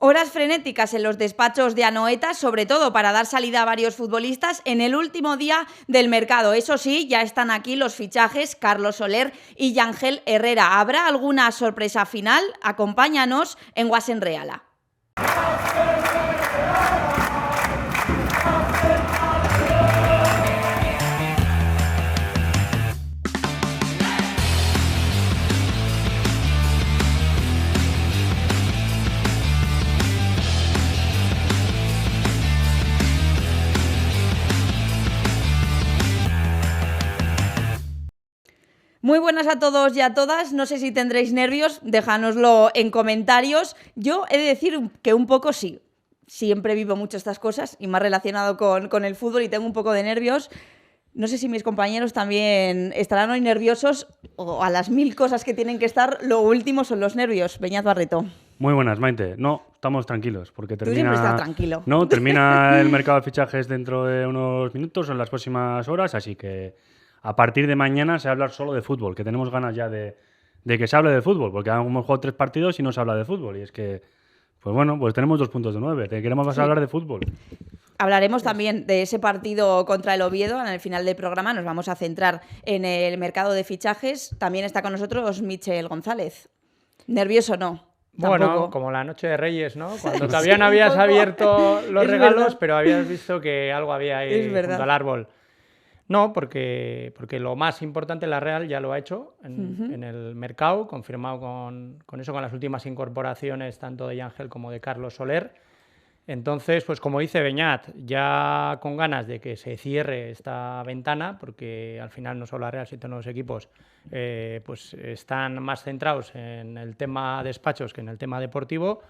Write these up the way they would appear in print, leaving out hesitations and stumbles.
Horas frenéticas en los despachos de Anoeta, sobre todo para dar salida a varios futbolistas en el último día del mercado. Eso sí, ya están aquí los fichajes Carlos Soler y Yangel Herrera. ¿Habrá alguna sorpresa final? Acompáñanos en Guasen Reala. Muy buenas a todos y a todas. No sé si tendréis nervios, déjanoslo en comentarios. Yo he de decir que un poco sí. Siempre vivo mucho estas cosas y más relacionado con el fútbol y tengo un poco de nervios. No sé si mis compañeros también estarán hoy nerviosos o a las 1000 cosas que tienen que estar, lo último son los nervios. Beñat Barreto. Muy buenas, Maite. No, estamos tranquilos porque Tú siempre estás tranquilo. No, termina el mercado de fichajes dentro de unos minutos o en las próximas horas, así que a partir de mañana se va a hablar solo de fútbol, que tenemos ganas ya de que se hable de fútbol, porque hemos jugado 3 partidos y no se habla de fútbol. Y es que, pues bueno, pues tenemos 2 puntos de 9. Te queremos hablar de fútbol. Hablaremos también de ese partido contra el Oviedo en el final del programa. Nos vamos a centrar en el mercado de fichajes. También está con nosotros Michel González. ¿Nervioso o no? Bueno, Tampoco. como la noche de Reyes, ¿no? Cuando todavía no habías abierto los regalos, verdad. pero habías visto que algo había ahí Es verdad. junto al árbol. No, porque lo más importante, la Real ya lo ha hecho en el mercado, confirmado con eso, con las últimas incorporaciones tanto de Yangel como de Carlos Soler. Entonces, pues como dice Beñat, ya con ganas de que se cierre esta ventana, porque al final no solo la Real, sino todos los equipos pues están más centrados en el tema despachos que en el tema deportivo.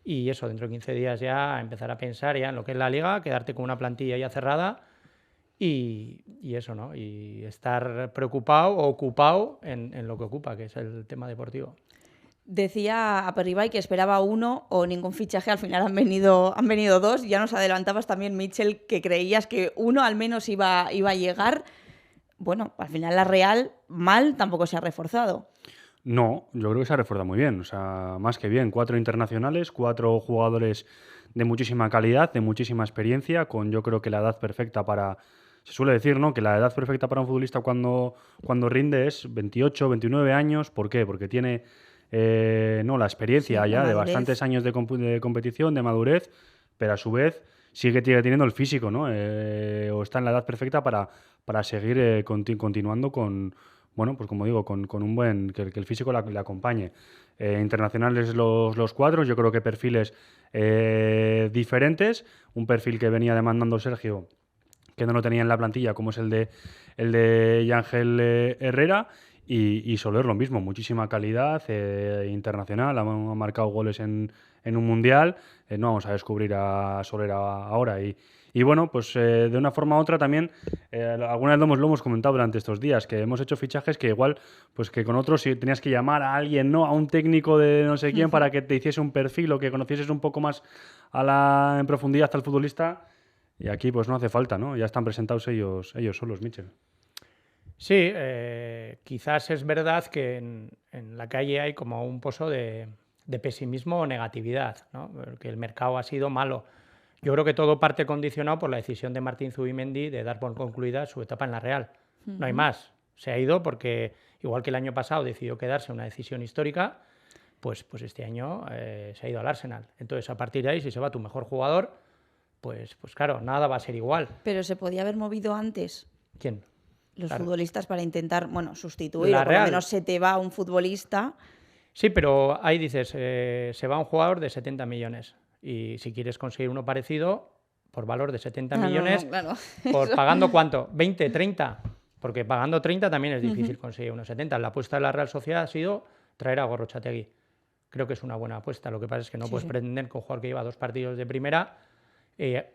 Y eso, dentro de 15 días ya empezar a pensar ya en lo que es la Liga, quedarte con una plantilla ya cerrada y eso, ¿no? Y estar preocupado o ocupado en lo que ocupa, que es el tema deportivo. Decía Aperribay que esperaba uno o ningún fichaje, al final han venido 2. Ya nos adelantabas también, Michel, que creías que uno al menos iba a llegar. Bueno, al final la Real mal tampoco se ha reforzado. No, yo creo que se ha reforzado muy bien, o sea, más que bien. 4 internacionales, 4 jugadores de muchísima calidad, de muchísima experiencia, con yo creo que la edad perfecta para... Se suele decir, ¿no?, que la edad perfecta para un futbolista cuando rinde es 28, 29 años. ¿Por qué? Porque tiene la experiencia ya de bastantes años de competición, de madurez, pero a su vez sigue teniendo el físico, ¿no? O está en la edad perfecta para seguir continuando con... Bueno, pues como digo, con un buen... que el físico le acompañe. Internacionales los 4, yo creo que perfiles diferentes. Un perfil que venía demandando Sergio, que no lo tenía en la plantilla, como es el de Yangel Herrera. Y Soler lo mismo, muchísima calidad internacional, ha marcado goles en un mundial. No vamos a descubrir a Soler ahora. Y bueno, pues de una forma u otra también, alguna vez lo hemos comentado durante estos días, que hemos hecho fichajes que igual, pues que con otros si tenías que llamar a alguien, ¿no?, a un técnico de no sé quién para que te hiciese un perfil o que conocieses un poco más en profundidad al futbolista. Y aquí pues no hace falta, ¿no? Ya están presentados ellos solos, Michel. Sí, quizás es verdad que en la calle hay como un pozo de pesimismo o negatividad, ¿no? Porque el mercado ha sido malo. Yo creo que todo parte condicionado por la decisión de Martín Zubimendi de dar por concluida su etapa en la Real. No hay más. Se ha ido porque, igual que el año pasado decidió quedarse, una decisión histórica, pues este año se ha ido al Arsenal. Entonces, a partir de ahí, si se va tu mejor jugador, pues claro, nada va a ser igual. Pero se podía haber movido antes. ¿Quién? Los futbolistas para intentar, sustituir, la o por Real. lo menos se te va un futbolista. Sí, pero ahí dices, se va un jugador de 70 millones y si quieres conseguir uno parecido, por valor de 70 millones, claro. ¿pagando cuánto? ¿20, 30? Porque pagando 30 también es difícil conseguir unos 70. La apuesta de la Real Sociedad ha sido traer a Gorrotxategi. Creo que es una buena apuesta. Lo que pasa es que no puedes pretender que un jugador que lleva 2 partidos de primera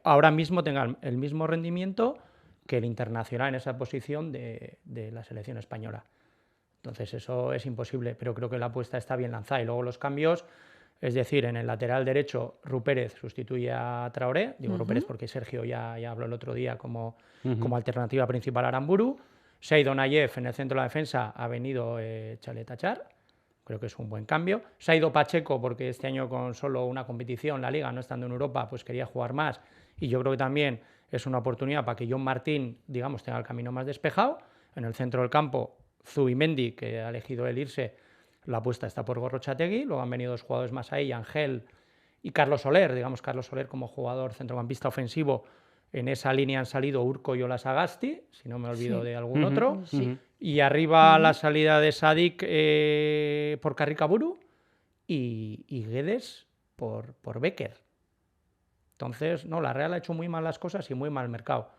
ahora mismo tenga el mismo rendimiento que el internacional en esa posición de la selección española. Entonces eso es imposible, pero creo que la apuesta está bien lanzada. Y luego los cambios, es decir, en el lateral derecho, Rupérez sustituye a Traoré. Digo Rupérez porque Sergio ya habló el otro día como alternativa principal a Aramburu. Se ha ido Nayev en el centro de la defensa, ha venido Chalet Achar, creo que es un buen cambio. Se ha ido Pacheco porque este año con solo una competición, la Liga, no estando en Europa, pues quería jugar más, y yo creo que también es una oportunidad para que John Martín, digamos, tenga el camino más despejado. En el centro del campo, Zubimendi, que ha elegido el irse, la apuesta está por Gorrotxategi, luego han venido dos jugadores más ahí, Ángel y Carlos Soler, digamos, Carlos Soler como jugador centrocampista ofensivo. En esa línea han salido Urco y Olasagasti, si no me olvido de algún otro. Y arriba la salida de Sadik por Carricaburu y Guedes por Becker. Entonces, no, la Real ha hecho muy mal las cosas y muy mal el mercado.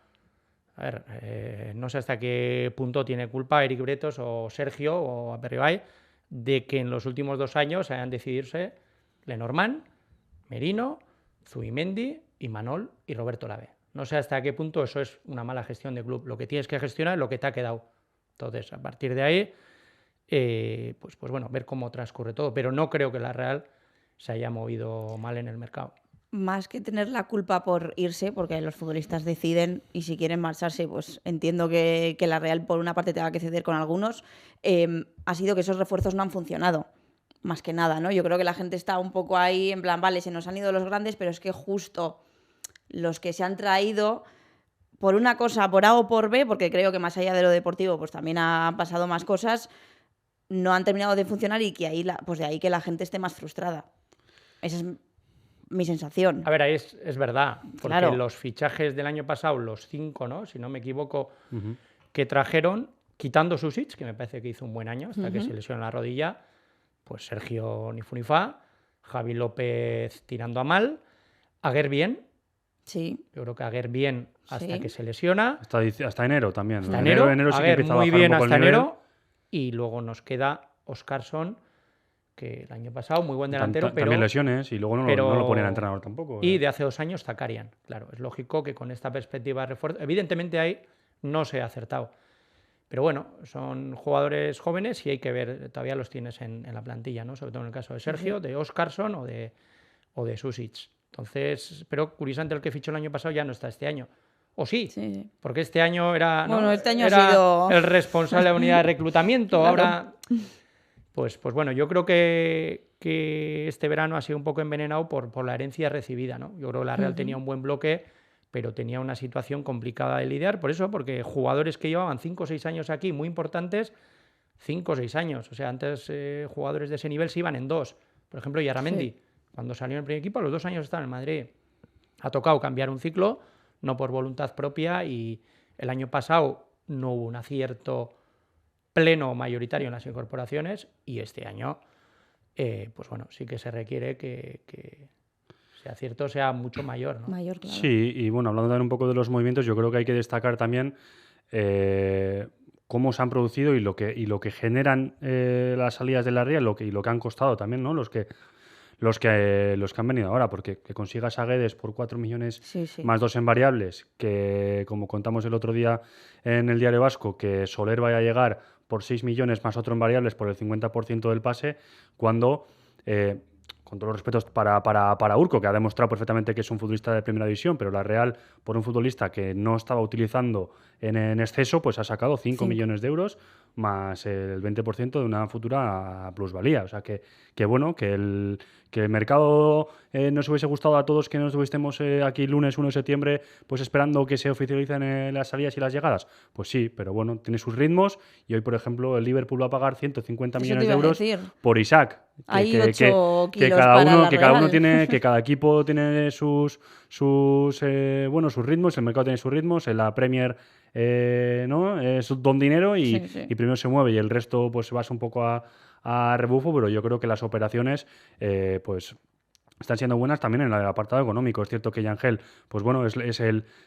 A ver, no sé hasta qué punto tiene culpa Eric Bretos o Sergio o Aperribay de que en los últimos 2 años hayan decidirse Lenormand, Merino, Zubimendi, Imanol y Roberto Lave. No sé hasta qué punto eso es una mala gestión de club. Lo que tienes que gestionar es lo que te ha quedado. Entonces, a partir de ahí, pues bueno, ver cómo transcurre todo. Pero no creo que la Real se haya movido mal en el mercado. Más que tener la culpa por irse, porque los futbolistas deciden y si quieren marcharse, pues entiendo que la Real por una parte tenga que ceder con algunos, ha sido que esos refuerzos no han funcionado. Más que nada, ¿no? Yo creo que la gente está un poco ahí en plan, vale, se nos han ido los grandes, pero es que justo los que se han traído, por una cosa, por A o por B, porque creo que más allá de lo deportivo, pues también han pasado más cosas, no han terminado de funcionar y que ahí pues de ahí que la gente esté más frustrada. Esa es mi sensación. A ver, ahí es verdad, porque claro, los fichajes del año pasado, los 5, ¿no? Si no me equivoco, que trajeron, quitando Susic, que me parece que hizo un buen año hasta que se lesionó la rodilla, pues Sergio ni fu ni fa, Javi López tirando a mal, Aguer bien. Sí. Yo creo que Aguer bien hasta que se lesiona. Hasta enero también. Hasta enero sí que empieza muy bien hasta enero. Y luego nos queda Óscarson, que el año pasado muy buen delantero, pero también lesiones y luego no lo ponen a entrenador tampoco. Y de hace 2 años Zakarian. Claro, es lógico que con esta perspectiva de refuerzo, evidentemente ahí no se ha acertado. Pero bueno, son jugadores jóvenes y hay que ver, todavía los tienes en la plantilla, ¿no? Sobre todo en el caso de Sergio, de Óscarson o de Susic. Entonces, pero curiosamente el que fichó el año pasado ya no está este año. ¿O sí? Porque este año era, ¿no? Bueno, este año era ha sido el responsable de la unidad de reclutamiento. Claro. Ahora, pues bueno, yo creo que este verano ha sido un poco envenenado por la herencia recibida, ¿no? Yo creo que la Real tenía un buen bloque, pero tenía una situación complicada de lidiar. Por eso, porque jugadores que llevaban 5 o 6 años aquí, muy importantes, 5 o 6 años. O sea, antes jugadores de ese nivel se iban en 2. Por ejemplo, Yarramendi. Sí. Cuando salió en el primer equipo, a los 2 años estaba en Madrid. Ha tocado cambiar un ciclo, no por voluntad propia, y el año pasado no hubo un acierto pleno mayoritario en las incorporaciones, y este año, pues bueno, sí que se requiere que ese acierto sea mucho mayor, ¿no? Mayor, claro. Sí, y bueno, hablando también un poco de los movimientos, yo creo que hay que destacar también cómo se han producido y lo que generan las salidas de la Real y lo que han costado también, ¿no? Los que han venido ahora, porque que consigas a Guedes por 4 millones más 2 en variables, que como contamos el otro día en el Diario Vasco, que Soler vaya a llegar por 6 millones más otro en variables por el 50% del pase, cuando, con todos los respetos para Urco, que ha demostrado perfectamente que es un futbolista de primera división, pero la Real, por un futbolista que no estaba utilizando en exceso, pues ha sacado 5 millones de euros más el 20% de una futura plusvalía. O sea que bueno, que el mercado nos hubiese gustado a todos que nos estuviésemos aquí lunes 1 de septiembre pues esperando que se oficialicen las salidas y las llegadas. Pues sí, pero bueno, tiene sus ritmos y hoy, por ejemplo, el Liverpool va a pagar 150 millones de euros por Isaac. Que cada equipo tiene sus ritmos, el mercado tiene sus ritmos, en la Premier ¿no? Es don dinero y primero se mueve y el resto pues se basa un poco a rebufo, pero yo creo que las operaciones pues están siendo buenas también en el apartado económico. Es cierto que Yangel, pues bueno, es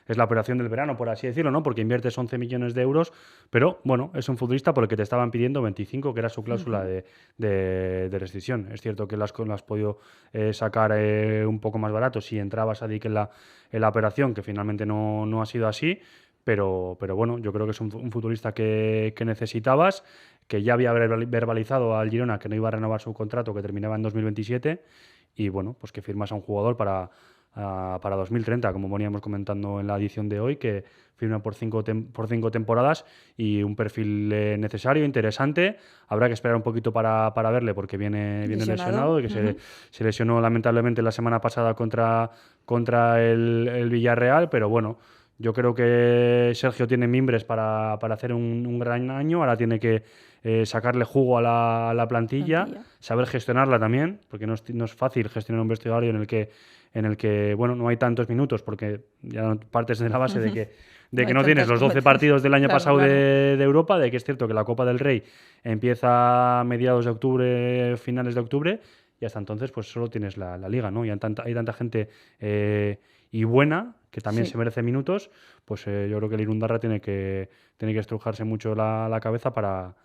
la operación del verano, por así decirlo, ¿no? Porque inviertes 11 millones de euros, pero bueno, es un futbolista por el que te estaban pidiendo 25, que era su cláusula de rescisión. Es cierto que las has podido sacar un poco más barato si entrabas a Dick en la operación, que finalmente no ha sido así. Pero bueno, yo creo que es un futbolista que necesitabas, que ya había verbalizado al Girona que no iba a renovar su contrato, que terminaba en 2027, y bueno, pues que firmas a un jugador para para 2030, como veníamos comentando en la edición de hoy, que firma por 5 temporadas y un perfil necesario, interesante. Habrá que esperar un poquito para verle porque viene lesionado, que se lesionó lamentablemente la semana pasada contra el Villarreal, pero bueno, yo creo que Sergio tiene mimbres para hacer un gran año. Ahora tiene que sacarle jugo a la plantilla, saber gestionarla también, porque no es fácil gestionar un vestuario en el que bueno, no hay tantos minutos, porque ya partes de la base de que no tienes los 12 partidos del año pasado de Europa, de que es cierto que la Copa del Rey empieza a mediados de octubre, finales de octubre, y hasta entonces pues solo tienes la Liga, ¿no? Y hay tanta gente y buena, que también se merece minutos, pues yo creo que el Irundarra tiene que estrujarse mucho la cabeza para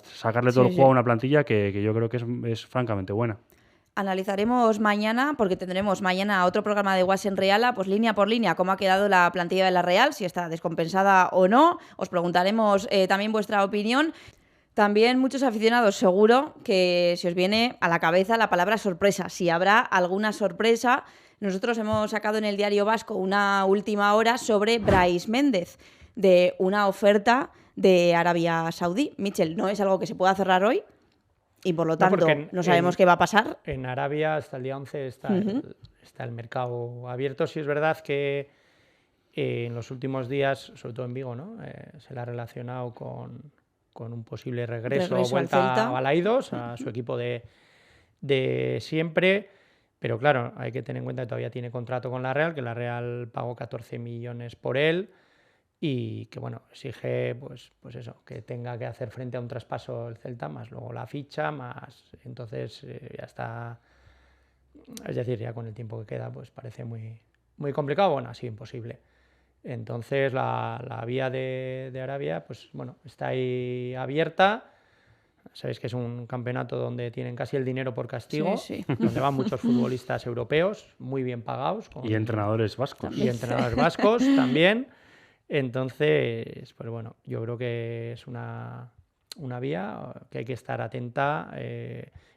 sacarle todo el juego a una plantilla que yo creo que es francamente buena. Analizaremos mañana, porque tendremos mañana otro programa de Guas en Reala, pues línea por línea, cómo ha quedado la plantilla de la Real, si está descompensada o no. Os preguntaremos también vuestra opinión. También muchos aficionados, seguro que se os viene a la cabeza la palabra sorpresa. Si habrá alguna sorpresa, nosotros hemos sacado en el Diario Vasco una última hora sobre Brais Méndez, de una oferta de Arabia Saudí. Michel, no es algo que se pueda cerrar hoy y por lo tanto no sabemos qué va a pasar. En Arabia hasta el día 11 está el mercado abierto. Sí es verdad que en los últimos días, sobre todo en Vigo, ¿no? Se le ha relacionado con un posible regreso o vuelta a Balaidos, a su equipo de siempre. Pero claro, hay que tener en cuenta que todavía tiene contrato con la Real, que la Real pagó 14 millones por él y que, bueno, exige pues eso, que tenga que hacer frente a un traspaso el Celta, más luego la ficha, más... Entonces ya está... Es decir, ya con el tiempo que queda, pues parece muy, muy complicado, bueno, así imposible. Entonces la vía de Arabia, pues bueno, está ahí abierta. Sabéis que es un campeonato donde tienen casi el dinero por castigo, donde van muchos futbolistas europeos, muy bien pagados. Y entrenadores vascos. Y entrenadores vascos también. Entonces, pues bueno, yo creo que es una vía que hay que estar atenta.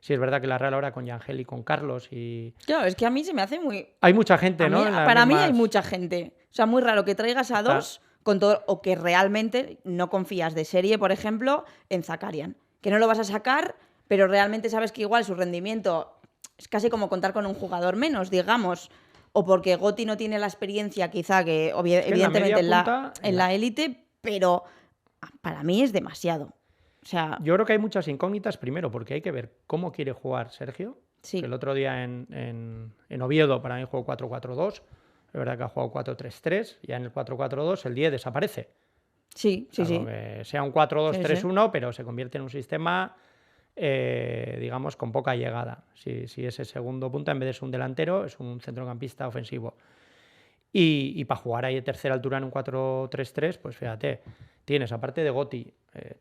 Sí es verdad que la Real ahora con Yangel y con Carlos y... Claro, es que a mí se me hace muy... Hay mucha gente, ¿no? Para mí hay mucha gente. O sea, muy raro que traigas a dos con todo, o que realmente no confías de serie, por ejemplo, en Zakarian. Que no lo vas a sacar, pero realmente sabes que igual su rendimiento es casi como contar con un jugador menos, digamos. O porque Gotti no tiene la experiencia, quizá, que evidentemente en la élite, pero para mí es demasiado. O sea, yo creo que hay muchas incógnitas, primero, porque hay que ver cómo quiere jugar Sergio. Sí. Que el otro día en Oviedo para mí jugó 4-4-2. Es verdad que ha jugado 4-3-3. Ya en el 4-4-2 el 10 desaparece. Sí. Que sea un 4-2-3-1, pero se convierte en un sistema, digamos, con poca llegada. Si ese segundo punta, en vez de ser un delantero, es un centrocampista ofensivo. Y para jugar ahí de tercera altura en un 4-3-3, pues fíjate, tienes, aparte de Gotti,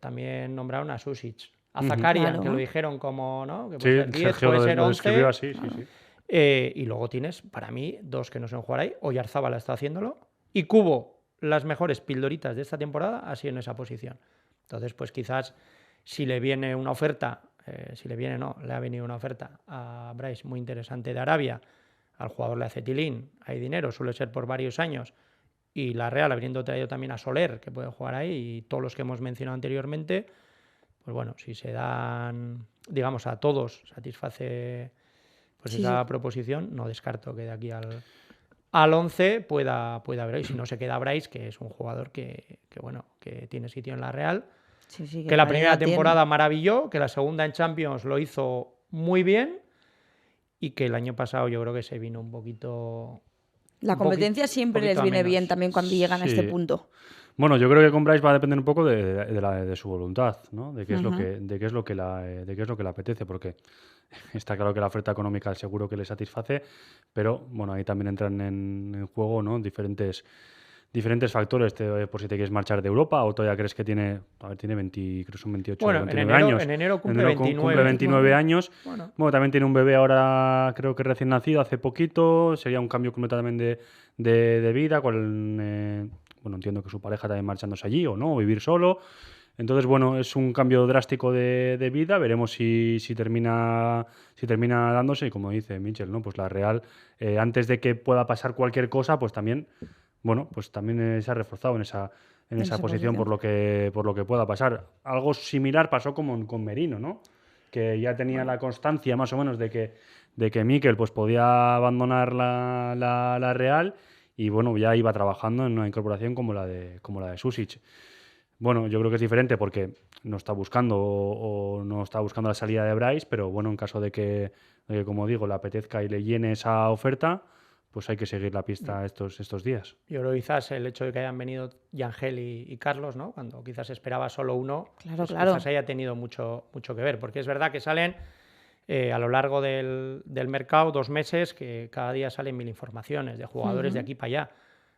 también nombraron a Susic, a Zakarian, que lo dijeron como, ¿no? Que puede ser 10, Sergio puede ser 11. Así, sí. Y luego tienes, para mí, dos que no suelen jugar ahí. Oyarzábal está haciéndolo. Y Cubo, las mejores pildoritas de esta temporada, ha sido en esa posición. Entonces, pues quizás si le viene una oferta, le ha venido una oferta a Brais muy interesante de Arabia, al jugador le hace tilín, hay dinero, suele ser por varios años, y la Real habiendo traído también a Soler, que puede jugar ahí, y todos los que hemos mencionado anteriormente, pues bueno, si se dan, digamos, a todos satisface pues esa proposición, no descarto que de aquí al 11 pueda haber, y si no se queda Brais, que es un jugador que tiene sitio en la Real, que la primera temporada maravilló, que la segunda en Champions lo hizo muy bien, y que el año pasado yo creo que se vino un poquito... La competencia siempre les viene bien también cuando llegan a este punto. Bueno, yo creo que con Brais va a depender un poco de su voluntad, ¿no? De qué es lo que le apetece, porque está claro que la oferta económica seguro que le satisface, pero bueno, ahí también entran en juego, ¿no? diferentes factores, por si te quieres marchar de Europa o todavía crees que tiene 20, creo que son 28 o 29 años. En enero cumple 29 años. Bueno, también tiene un bebé ahora, creo que recién nacido, hace poquito. Sería un cambio completamente de vida. Bueno, entiendo que su pareja también marchándose allí o no, o vivir solo. Entonces, bueno, es un cambio drástico de vida. Veremos si termina dándose. Y como dice Michel, ¿no? Pues la Real, antes de que pueda pasar cualquier cosa, pues también, bueno, pues también se ha reforzado en esa posición por lo que pueda pasar. Algo similar pasó como con Merino, ¿no? Que ya tenía la constancia más o menos de que Mikel pues podía abandonar la Real y bueno, ya iba trabajando en una incorporación como la de Susic. Bueno, yo creo que es diferente porque no está buscando o no está buscando la salida de Bryce, pero bueno, en caso de que, como digo, le apetezca y le llene esa oferta, pues hay que seguir la pista estos días. Yo creo que quizás el hecho de que hayan venido Yangel y Carlos, ¿no? Cuando quizás esperaba solo uno, claro. Quizás haya tenido mucho que ver, porque es verdad que salen a lo largo del mercado 2 meses que cada día salen 1000 informaciones de jugadores de aquí para allá.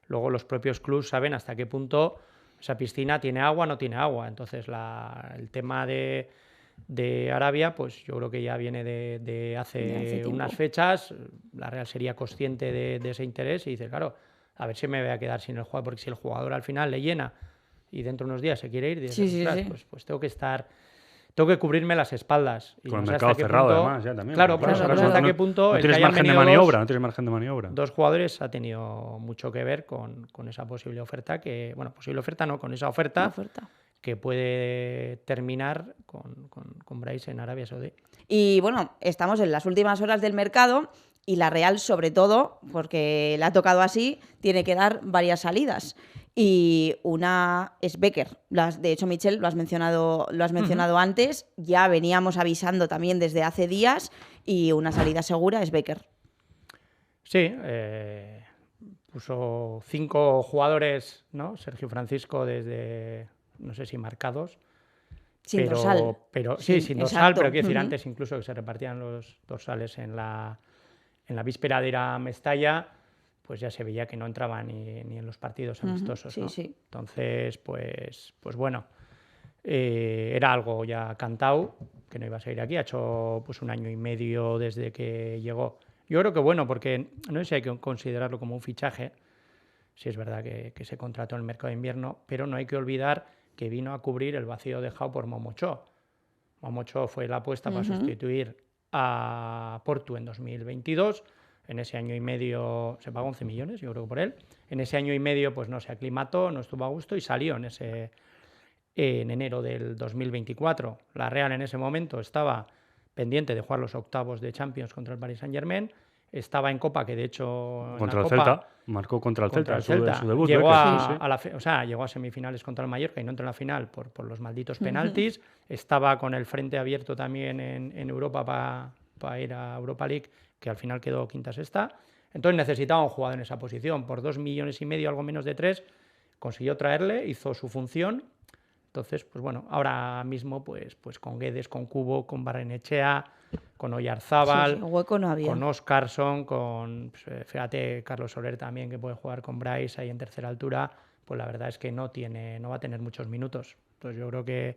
Luego los propios clubs saben hasta qué punto esa piscina tiene agua o no tiene agua. Entonces el tema de Arabia, pues yo creo que ya viene de hace unas fechas. La Real sería consciente de ese interés y dice, claro, a ver si me voy a quedar sin el jugador, porque si el jugador al final le llena y dentro de unos días se quiere ir, dice, pues tengo que cubrirme las espaldas. Y con no el sé mercado cerrado además ya también. Claro, pero no sé hasta qué punto no tienes margen de maniobra. 2 jugadores ha tenido mucho que ver con esa posible oferta con esa oferta que puede terminar con Bryce en Arabia Saudí. Y bueno, estamos en las últimas horas del mercado y la Real, sobre todo, porque le ha tocado así, tiene que dar varias salidas. Y una es Becker. De hecho, Michel, lo has mencionado antes, ya veníamos avisando también desde hace días y una salida segura es Becker. Sí, puso 5 jugadores, ¿no? Sergio Francisco desde, no sé si marcados. Sin dorsal. Sin dorsal, pero quiero decir, antes incluso que se repartían los dorsales en la víspera de ir a Mestalla, pues ya se veía que no entraba ni en los partidos amistosos, ¿no? Entonces, pues bueno, era algo ya cantado, que no iba a seguir aquí. Ha hecho pues 1 año y medio desde que llegó. Yo creo que bueno, porque no sé si hay que considerarlo como un fichaje, si es verdad que se contrató en el mercado de invierno, pero no hay que olvidar que vino a cubrir el vacío dejado por Momocho. Momocho fue la apuesta para sustituir a Portu en 2022. En ese año y medio se pagó 11 millones, yo creo que por él. En ese año y medio pues no se aclimató, no estuvo a gusto y salió en enero del 2024. La Real en ese momento estaba pendiente de jugar los octavos de Champions contra el Paris Saint-Germain. Estaba en Copa, que de hecho contra el Celta, marcó contra el Celta. Su debut. Llegó a semifinales contra el Mallorca y no entró en la final por los malditos penaltis. Estaba con el frente abierto también en Europa para ir a Europa League, que al final quedó quinta-sexta. Entonces necesitaba un jugador en esa posición. Por 2,5 millones, algo menos de 3, consiguió traerle, hizo su función. Entonces, pues bueno, ahora mismo pues con Guedes, con Cubo, con Barrenechea, con Oyarzábal, hueco no había. con Óscarson, fíjate, Carlos Soler también, que puede jugar con Bryce ahí en tercera altura, pues la verdad es que no va a tener muchos minutos. Entonces yo creo que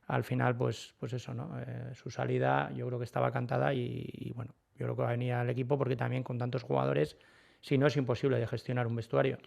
al final, pues eso, ¿no? Su salida yo creo que estaba cantada y bueno, yo creo que va a venir al equipo porque también con tantos jugadores, si no es imposible de gestionar un vestuario.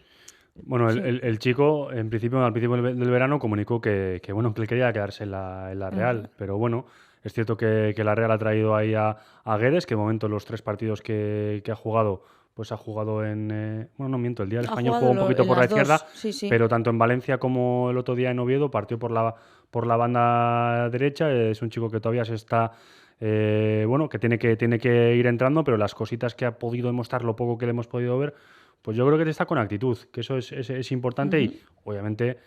Bueno, el chico al principio del verano comunicó que él quería quedarse en la Real, pero bueno, es cierto que la Real ha traído ahí a Guedes, que de momento los 3 partidos que ha jugado, pues ha jugado el día del Español jugó un poquito por la izquierda, pero tanto en Valencia como el otro día en Oviedo partió por la banda derecha. Es un chico que todavía se está... que tiene que ir entrando, pero las cositas que ha podido demostrar, lo poco que le hemos podido ver, pues yo creo que está con actitud, que eso es importante y obviamente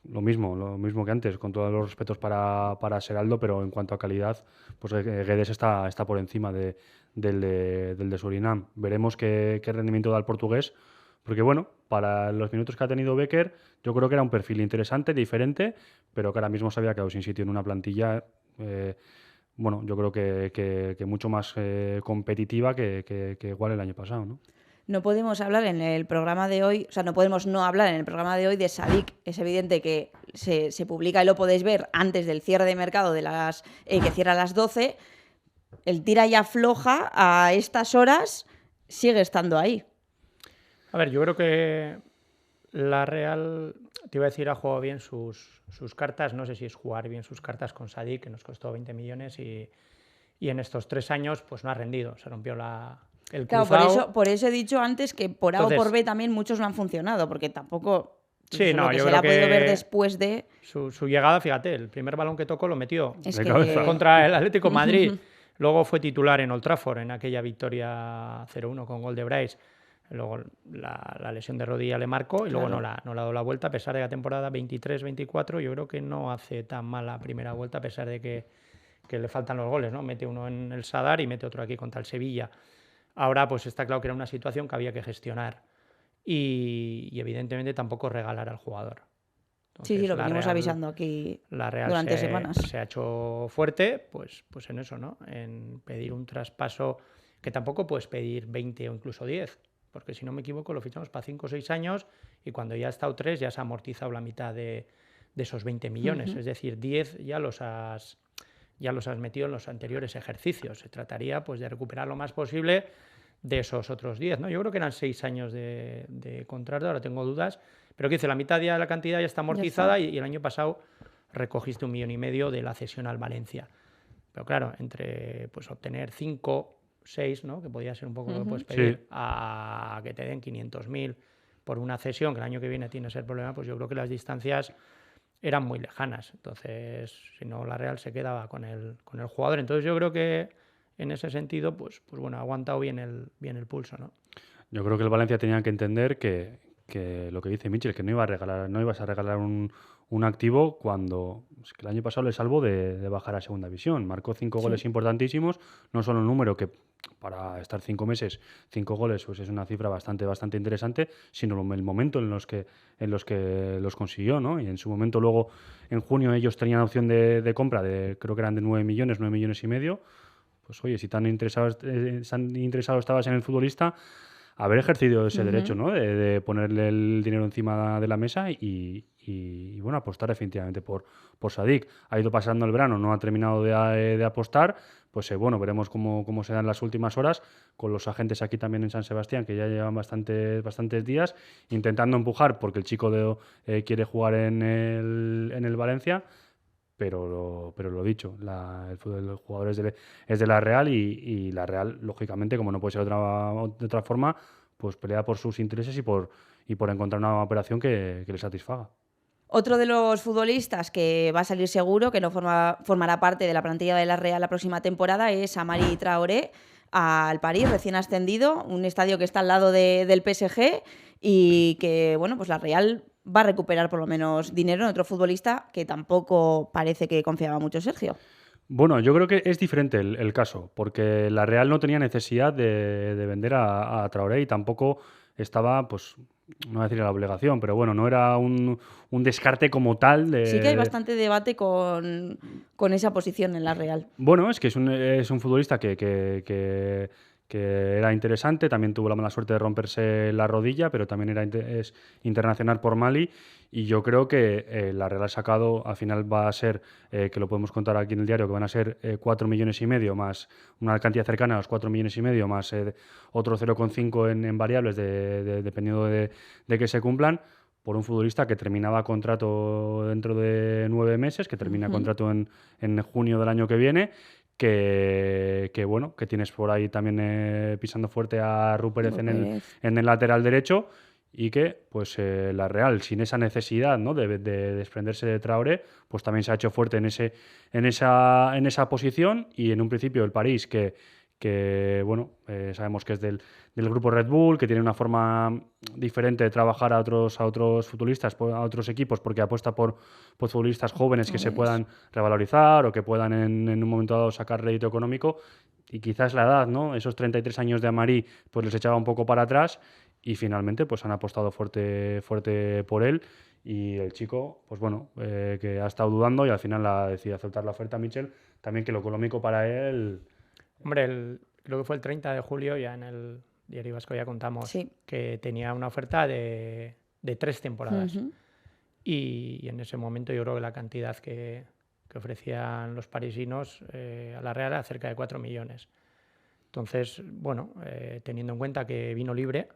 lo mismo que antes, con todos los respetos para Seraldo, pero en cuanto a calidad, pues Guedes está por encima del de Surinam. Veremos qué rendimiento da el portugués, porque bueno, para los minutos que ha tenido Becker, yo creo que era un perfil interesante, diferente, pero que ahora mismo se había quedado sin sitio en una plantilla... yo creo que mucho más competitiva que igual el año pasado, ¿no? No podemos hablar en el programa de hoy, no podemos no hablar en el programa de hoy de Sadik. Es evidente que se publica y lo podéis ver antes del cierre de mercado que cierra a las 12. El tira y afloja a estas horas sigue estando ahí. A ver, yo creo que La Real, te iba a decir, ha jugado bien sus cartas. No sé si es jugar bien sus cartas con Sadik, que nos costó 20 millones y en estos 3 años pues no ha rendido. Se rompió el Claro, cruzado. por eso he dicho antes que por A o por Entonces, B también muchos no han funcionado, porque tampoco sí, eso lo no, que yo se le creo ha podido ver que después de... su llegada, fíjate, el primer balón que tocó lo metió Es De que... cabeza. contra el Atlético de Madrid. Luego fue titular en Old Trafford en aquella victoria 0-1 con gol de Bryce. Luego la lesión de rodilla le marcó y luego Claro. no le ha dado la vuelta, a pesar de la temporada 23-24. Yo creo que no hace tan mal la primera vuelta, a pesar de que le faltan los goles, ¿no? Mete uno en el Sadar y mete otro aquí contra el Sevilla. Ahora, pues está claro que era una situación que había que gestionar y evidentemente tampoco regalar al jugador. Sí, Entonces, lo venimos avisando aquí la Real durante semanas. se ha hecho fuerte, pues en eso, ¿no? En pedir un traspaso que tampoco puedes pedir 20 o incluso 10, porque si no me equivoco lo fichamos para 5 o 6 años y cuando ya ha estado 3 ya se ha amortizado la mitad de esos 20 millones, es decir, 10 ya los has metido en los anteriores ejercicios. Se trataría pues de recuperar lo más posible de esos otros 10, ¿no? Yo creo que eran 6 años de contrato, ahora tengo dudas, pero que dice, la mitad ya de la cantidad ya está amortizada y el año pasado recogiste 1,5 millones de la cesión al Valencia. Pero claro, entre pues obtener 5, 6, ¿no? Que podría ser un poco lo que puedes pedir, Sí. a que te den 500.000 por una cesión, que el año que viene tiene ese problema, pues yo creo que las distancias eran muy lejanas. Entonces, si no, la Real se quedaba con el jugador. Entonces yo creo que en ese sentido, pues bueno, ha aguantado bien el pulso, ¿no? Yo creo que el Valencia tenía que entender que lo que dice Mitchell, que no ibas a regalar un activo cuando es que el año pasado le salvó de bajar a segunda división. Marcó 5 goles importantísimos, no solo un número que para estar 5 meses, 5 goles, pues es una cifra bastante interesante, sino el momento en los que los consiguió, ¿no? Y en su momento luego, en junio, ellos tenían opción de compra creo que eran de 9 millones, 9 millones y medio. Pues oye, si tan interesado estabas en el futbolista, haber ejercido ese derecho, ¿no? De ponerle el dinero encima de la mesa y, bueno, apostar definitivamente por Sadik. Ha ido pasando el verano, no ha terminado de apostar. Pues bueno, veremos cómo se dan las últimas horas con los agentes aquí también en San Sebastián, que ya llevan bastantes días intentando empujar porque el chico quiere jugar en el Valencia. Pero lo dicho, el fútbol del jugador es de la Real y la Real, lógicamente, como no puede ser de otra forma, pues pelea por sus intereses y por encontrar una operación que le satisfaga. Otro de los futbolistas que va a salir seguro, que no formará parte de la plantilla de la Real la próxima temporada, es Amari Traoré, al París, recién ascendido, un estadio que está al lado del PSG y que, bueno, pues la Real va a recuperar por lo menos dinero en otro futbolista que tampoco parece que confiaba mucho Sergio. Bueno, yo creo que es diferente el caso, porque la Real no tenía necesidad de vender a Traoré y tampoco estaba, pues, no voy a decir la obligación, pero bueno, no era un descarte como tal. Sí que hay bastante debate con esa posición en la Real. Bueno, es que es un futbolista que era interesante, también tuvo la mala suerte de romperse la rodilla, pero también es internacional por Mali y yo creo que la Real ha sacado, al final va a ser, que lo podemos contar aquí en el diario, que van a ser 4,5 millones más una cantidad cercana a los 4,5 millones más otro 0,5 en variables dependiendo de que se cumplan por un futbolista que terminaba contrato dentro de 9 meses, que termina contrato en junio del año que viene, que bueno, que tienes por ahí también pisando fuerte a Rupérez en el lateral derecho y que pues la Real, sin esa necesidad, ¿no? de desprenderse de Traoré, pues también se ha hecho fuerte en esa posición y en un principio el París que bueno, sabemos que es del grupo Red Bull, que tiene una forma diferente de trabajar a otros futbolistas, a otros equipos, porque apuesta por futbolistas jóvenes que se puedan revalorizar o que puedan en un momento dado sacar rédito económico. Y quizás la edad, ¿no? Esos 33 años de Amari, pues les echaba un poco para atrás y finalmente pues han apostado fuerte por él. Y el chico, pues bueno, que ha estado dudando y al final ha decidido aceptar la oferta a Mitchell. También que lo económico para él... Hombre, creo que fue el 30 de julio, ya en el Diario Vasco ya contamos que tenía una oferta de 3 temporadas. Y en ese momento yo creo que la cantidad que ofrecían los parisinos a la Real era cerca de 4 millones. Entonces, bueno, teniendo en cuenta que vino libre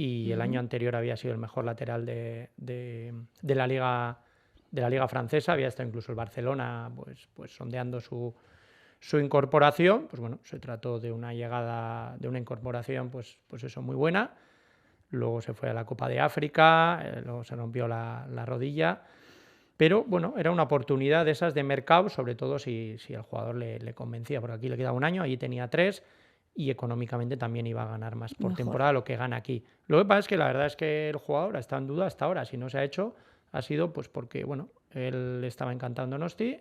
y el año anterior había sido el mejor lateral de la Liga francesa, había estado incluso el Barcelona pues sondeando su incorporación. Pues bueno, se trató de una llegada, de una incorporación pues eso, muy buena. Luego se fue a la Copa de África, luego se rompió la rodilla, pero bueno, era una oportunidad de esas de mercado, sobre todo si el jugador le convencía, porque aquí le quedaba un año, allí tenía 3 y económicamente también iba a ganar más por temporada lo que gana aquí. Lo que pasa es que la verdad es que el jugador está en duda hasta ahora, si no se ha hecho, ha sido pues porque, bueno, él estaba encantado en Donosti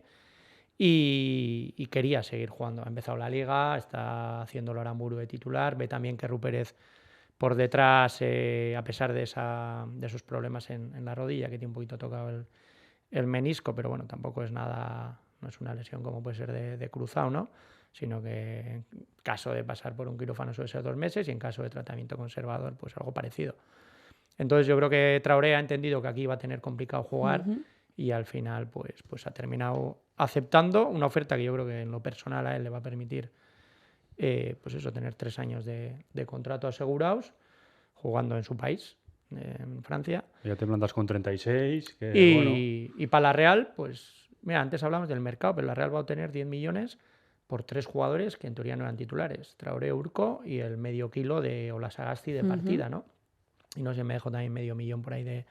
y quería seguir jugando. Ha empezado la Liga, está haciéndolo Aramburu de titular, ve también que Ru Pérez por detrás, a pesar de esos problemas en la rodilla, que tiene un poquito tocado el menisco, pero bueno, tampoco es nada, no es una lesión como puede ser de cruzado, ¿no? Sino que en caso de pasar por un quirófano suele ser 2 meses y en caso de tratamiento conservador, pues algo parecido. Entonces yo creo que Traoré ha entendido que aquí iba a tener complicado jugar y al final pues ha terminado aceptando una oferta que yo creo que en lo personal a él le va a permitir pues eso, tener 3 años de contrato asegurados jugando en su país, en Francia. Ya te plantas con 36. Y para la Real, pues mira, antes hablamos del mercado, pero la Real va a obtener 10 millones por 3 jugadores que en teoría no eran titulares, Traoré, Urco y el medio kilo de Olasagasti de partida, ¿no? Y no sé, me dejo también medio millón por ahí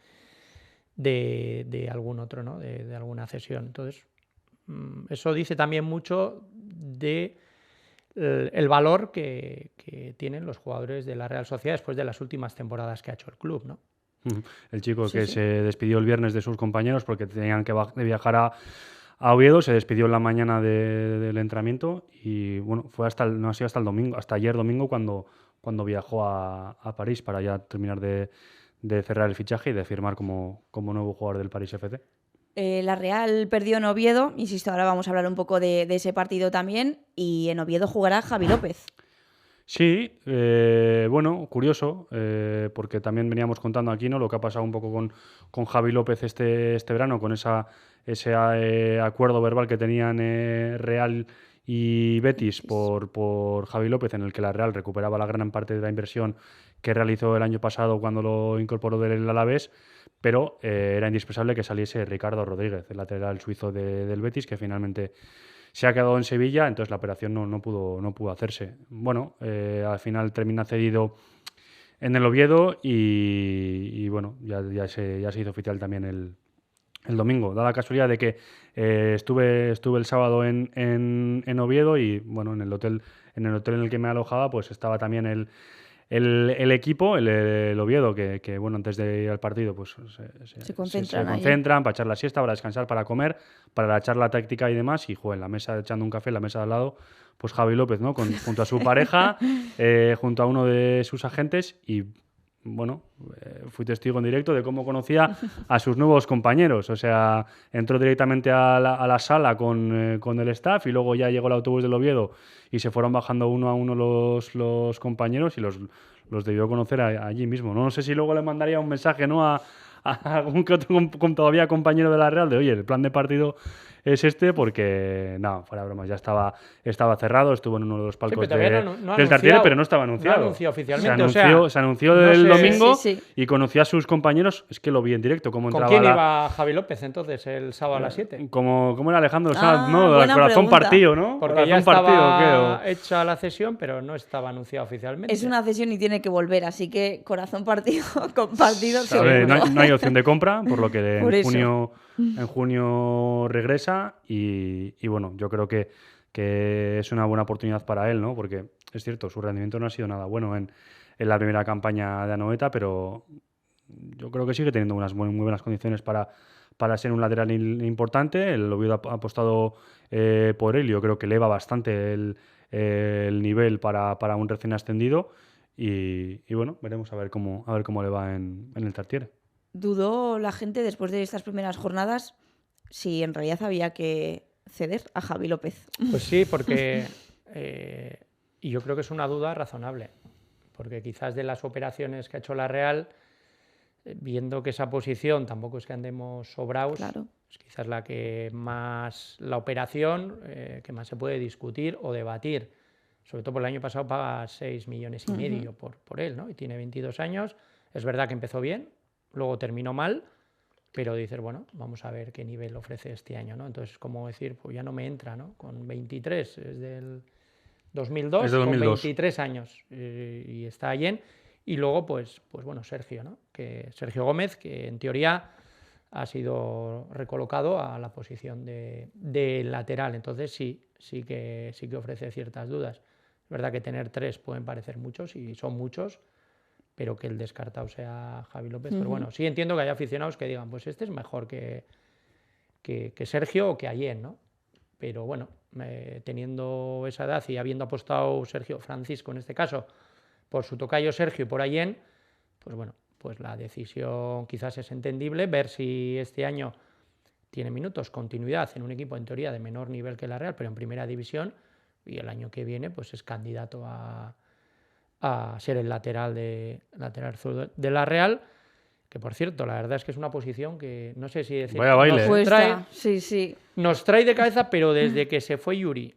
de algún otro, ¿no? De alguna cesión. Entonces, eso dice también mucho de el valor que tienen los jugadores de la Real Sociedad después de las últimas temporadas que ha hecho el club, ¿no? El chico que se despidió el viernes de sus compañeros porque tenían que viajar a Oviedo, se despidió en la mañana del entrenamiento y bueno, fue no ha sido hasta el domingo, hasta ayer domingo cuando viajó a París para ya terminar de cerrar el fichaje y de firmar como nuevo jugador del París FC. La Real perdió en Oviedo, insisto, ahora vamos a hablar un poco de ese partido también, y en Oviedo jugará Javi López. Sí, bueno, curioso, porque también veníamos contando aquí, ¿no?, lo que ha pasado un poco con Javi López este verano, con ese acuerdo verbal que tenían Real y Betis por Javi López, en el que la Real recuperaba la gran parte de la inversión que realizó el año pasado cuando lo incorporó del Alavés, pero era indispensable que saliese Ricardo Rodríguez, el lateral suizo del Betis, que finalmente se ha quedado en Sevilla, entonces la operación no pudo hacerse. Bueno, al final termina cedido en el Oviedo y bueno, ya se hizo oficial también el domingo. Da la casualidad de que estuve el sábado en Oviedo y bueno, en el hotel en el que me alojaba, pues estaba también el equipo, el Oviedo, que bueno, antes de ir al partido pues se concentran para echar la siesta, para descansar, para comer, para la charla táctica y demás, y en la mesa, echando un café en la mesa de al lado, pues Javi López, ¿no?, junto a su pareja, junto a uno de sus agentes, y bueno, fui testigo en directo de cómo conocía a sus nuevos compañeros. O sea, entró directamente a la sala con el staff y luego ya llegó el autobús del Oviedo y se fueron bajando uno a uno los compañeros y los debió conocer allí mismo. No sé si luego le mandaría un mensaje, ¿no?, a algún que otro todavía compañero de la Real de, oye, el plan de partido es este, porque no, fuera de bromas, ya estaba cerrado, estuvo en uno de los palcos del Tartiere, pero no estaba anunciado. No anunció oficialmente. Se anunció el domingo y conocí a sus compañeros, es que lo vi en directo. Cómo ¿Con quién iba Javi López entonces el sábado a las 7? ¿Cómo era Alejandro Sanz? ¿No? El corazón partido, ¿no? Porque ya estaba hecha la cesión, pero no estaba anunciado oficialmente. Es una cesión y tiene que volver, así que corazón partido, compartido. No hay opción de compra, por lo que en junio regresa y bueno, yo creo que es una buena oportunidad para él, ¿no? Porque es cierto, su rendimiento no ha sido nada bueno en la primera campaña de Anoeta, pero yo creo que sigue teniendo unas muy buenas condiciones para ser un lateral importante. El Oviedo ha apostado por él y yo creo que eleva bastante el nivel para un recién ascendido y bueno, veremos a ver cómo le va en el Tartiere. ¿Dudó la gente después de estas primeras jornadas si en realidad había que ceder a Javi López? Pues sí, porque y yo creo que es una duda razonable, porque quizás de las operaciones que ha hecho la Real, viendo que esa posición tampoco es que andemos sobraos, claro, es quizás la operación que más se puede discutir o debatir, sobre todo por el año pasado paga 6,5 millones por él, ¿no? Y tiene 22 años, Es verdad que empezó bien, luego terminó mal, pero dices, bueno, vamos a ver qué nivel ofrece este año, ¿no? Entonces, como decir, pues ya no me entra, ¿no? Con 23, es del 2002, Es de con 2002. 23 años, y está bien. Y luego, pues bueno, Sergio, ¿no? Sergio Gómez, que en teoría ha sido recolocado a la posición de lateral. Entonces sí que ofrece ciertas dudas. Es verdad que tener 3 pueden parecer muchos, y son muchos, pero que el descartado sea Javi López. Pero bueno, sí entiendo que haya aficionados que digan, pues este es mejor que Sergio o que Allén, ¿no? Pero bueno, teniendo esa edad y habiendo apostado Francisco en este caso, por su tocayo Sergio y por Allén, pues bueno, pues la decisión quizás es entendible. Ver si este año tiene minutos, continuidad en un equipo en teoría de menor nivel que la Real, pero en primera división, y el año que viene pues es candidato a ser el lateral zurdo de la Real, que por cierto, la verdad es que es una posición que no sé si decir, Vaya baile, nos trae de cabeza, pero desde que se fue Yuri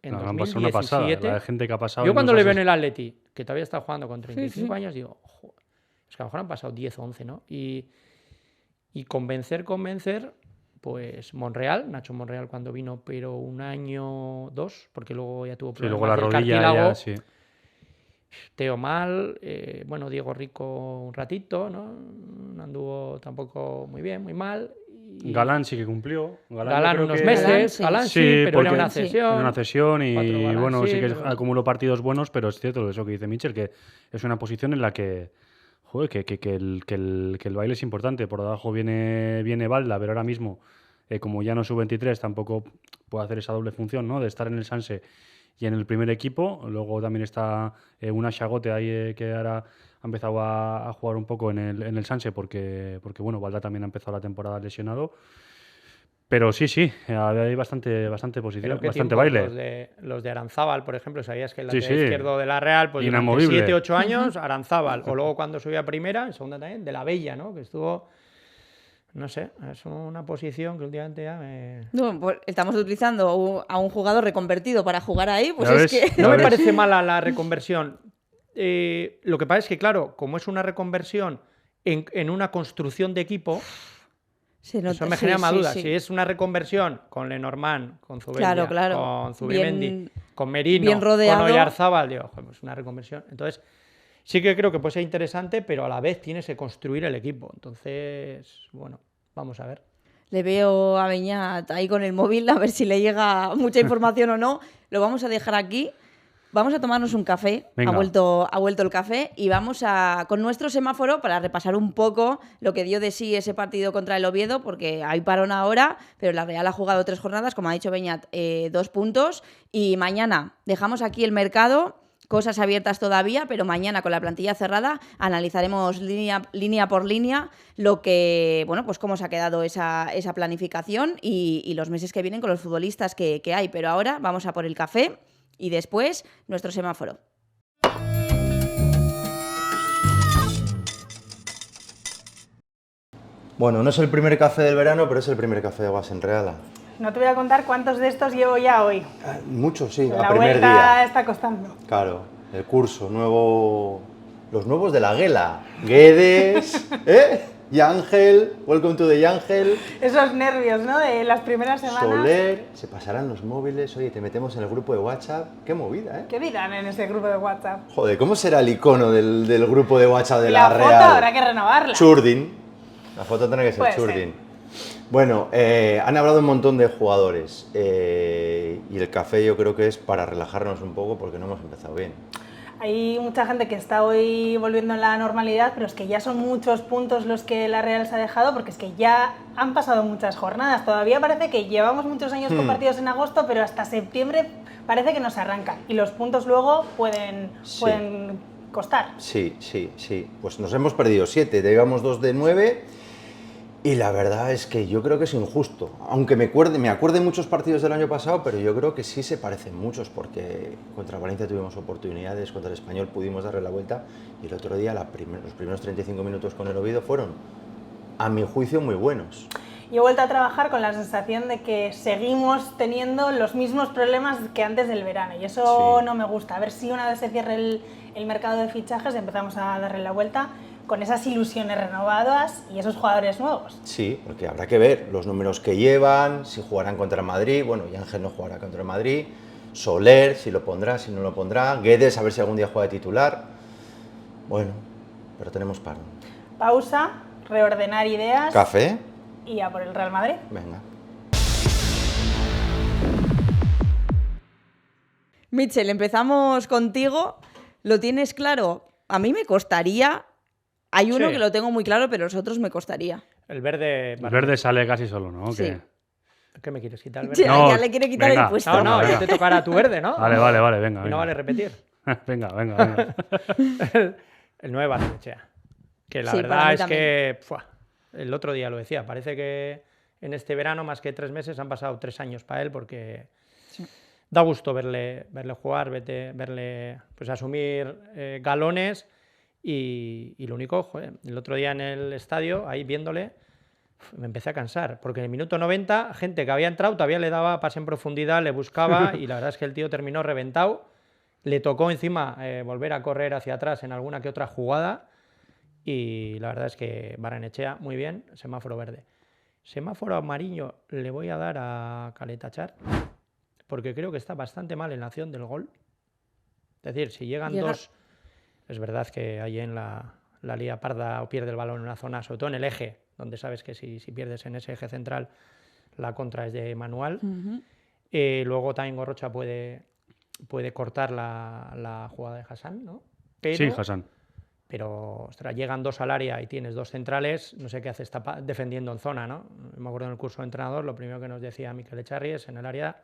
en 2017, una pasada, la de gente que ha pasado. yo cuando le veo en el Atleti, que todavía está jugando con 35 años, digo, joder, es que a lo mejor han pasado 10 o 11, ¿no? Y convencer, pues Nacho Monreal cuando vino, pero un año, 2, porque luego ya tuvo problemas luego la del rodilla cartílago. ya, sí. Teo mal, bueno, Diego Rico un ratito, ¿no? No anduvo tampoco muy bien, muy mal. Galán sí que cumplió. Galán unos meses, Galán sí, pero era una cesión. Era una cesión y Galán, bueno, sí que pero acumuló partidos buenos, pero es cierto eso que dice Mitchell, que es una posición en la que, joder, que el baile es importante. Por debajo viene Balda, pero ahora mismo, como ya no es sub-23, tampoco puede hacer esa doble función, ¿no? De estar en el Sanse y en el primer equipo. Luego también está una Chagote ahí que ahora ha empezado a jugar un poco en el Sanse porque bueno, Balda también ha empezado la temporada lesionado. Pero sí, hay bastante posición, bastante baile. Los de Aranzábal, por ejemplo, sabías que el Sí, lateral izquierdo de la Real, pues durante inamovible. 7-8 años, Aranzábal. O luego cuando subió a primera, en segunda también, de la Bella, ¿no? Que estuvo... No sé, es una posición que últimamente ya me... No, pues estamos utilizando a un jugador reconvertido para jugar ahí, pues ¿Ya es ves? que... No me parece mala la reconversión. Lo que pasa es que, claro, como es una reconversión en una construcción de equipo, eso me genera más dudas. Si es una reconversión con Lenormand, con Zubeldia, con Zubimendi, con Merino, bien rodeado, con Oyarzábal, digo, pues una reconversión. Entonces, sí que creo que puede ser interesante, pero a la vez tienes que construir el equipo. Entonces, bueno, vamos a ver. Le veo a Beñat ahí con el móvil, a ver si le llega mucha información o no. Lo vamos a dejar aquí. Vamos a tomarnos un café. Venga. Ha vuelto el café y vamos con nuestro semáforo para repasar un poco lo que dio de sí ese partido contra el Oviedo, porque hay parón ahora, pero la Real ha jugado 3 jornadas, como ha dicho Beñat, 2 puntos. Y mañana dejamos aquí el mercado, cosas abiertas todavía, pero mañana con la plantilla cerrada analizaremos línea por línea lo que, bueno, pues cómo se ha quedado esa planificación y los meses que vienen con los futbolistas que hay. Pero ahora vamos a por el café y después nuestro semáforo. Bueno, no es el primer café del verano, pero es el primer café de Guasenreala. No te voy a contar cuántos de estos llevo ya hoy. Muchos, sí, La a primer vuelta día. está costando. Claro, el curso, los nuevos de la Guela. Guedes, Yángel, welcome to the Yángel. Esos nervios, ¿no? De las primeras semanas. Soler, se pasarán los móviles, oye, te metemos en el grupo de WhatsApp. Qué movida, ¿eh? ¿Qué dirán en ese grupo de WhatsApp? Joder, ¿cómo será el icono del grupo de WhatsApp de La la foto Real? habrá que renovarla. Churdin. La foto tendrá que ser Puede Churdin. Bueno, han hablado un montón de jugadores y el café yo creo que es para relajarnos un poco porque no hemos empezado bien. Hay mucha gente que está hoy volviendo a la normalidad, pero es que ya son muchos puntos los que la Real se ha dejado, porque es que ya han pasado muchas jornadas. Todavía parece que llevamos muchos años con partidos en agosto, pero hasta septiembre parece que nos arrancan. Y los puntos luego pueden costar. Sí. Pues nos hemos perdido 7, llevamos 2 de 9. Y la verdad es que yo creo que es injusto, aunque me acuerde muchos partidos del año pasado, pero yo creo que sí se parecen muchos, porque contra Valencia tuvimos oportunidades, contra el Español pudimos darle la vuelta, y el otro día los primeros 35 minutos con el Oviedo fueron, a mi juicio, muy buenos. Yo he vuelto a trabajar con la sensación de que seguimos teniendo los mismos problemas que antes del verano, y eso no me gusta. A ver si una vez se cierre el mercado de fichajes empezamos a darle la vuelta. con esas ilusiones renovadas y esos jugadores nuevos. Sí, porque habrá que ver los números que llevan, si jugarán contra el Madrid, bueno, y Ángel no jugará contra el Madrid, Soler, si lo pondrá, si no lo pondrá, Guedes, a ver si algún día juega de titular. Bueno, pero tenemos paro. Pausa, reordenar ideas. ¿Café? Y a por el Real Madrid. Venga. Mitchell, empezamos contigo. ¿Lo tienes claro? A mí me costaría. Hay uno Sí. que lo tengo muy claro, pero los otros me costaría. El verde... El verde sale casi solo, ¿no? Sí. ¿Qué me quieres quitar el verde? Ya, No, ya le quiere quitar venga. el puesto. No, no, Venga, ya te tocará tu verde, ¿no? Vale, vale, venga. Y venga. no vale repetir. venga. El 9 Barrenechea. Que la Sí, para verdad mí es también. que... el otro día lo decía, parece que en este verano, más que 3 meses, han pasado 3 años para él porque da gusto verle jugar, verle pues, asumir galones y lo único, joder, el otro día en el estadio, ahí viéndole, me empecé a cansar, porque en el minuto 90, gente que había entrado todavía le daba pase en profundidad, le buscaba y la verdad es que el tío terminó reventado, le tocó encima volver a correr hacia atrás en alguna que otra jugada y la verdad es que Barrenechea, muy bien, semáforo verde. Semáforo amarillo le voy a dar a Caletachar, porque creo que está bastante mal en la acción del gol. Es decir, si llegan dos... Es verdad que ahí en la lía parda o pierde el balón en una zona, sobre todo en el eje, donde sabes que si pierdes en ese eje central, la contra es de manual. Luego también Gorrocha puede cortar la jugada de Hassan, ¿no? Pero, Sí, Hassan. Pero, ostras, llegan dos al área y tienes dos centrales, no sé qué haces defendiendo en zona, ¿no? Me acuerdo en el curso de entrenador, lo primero que nos decía Mikel Echarri es en el área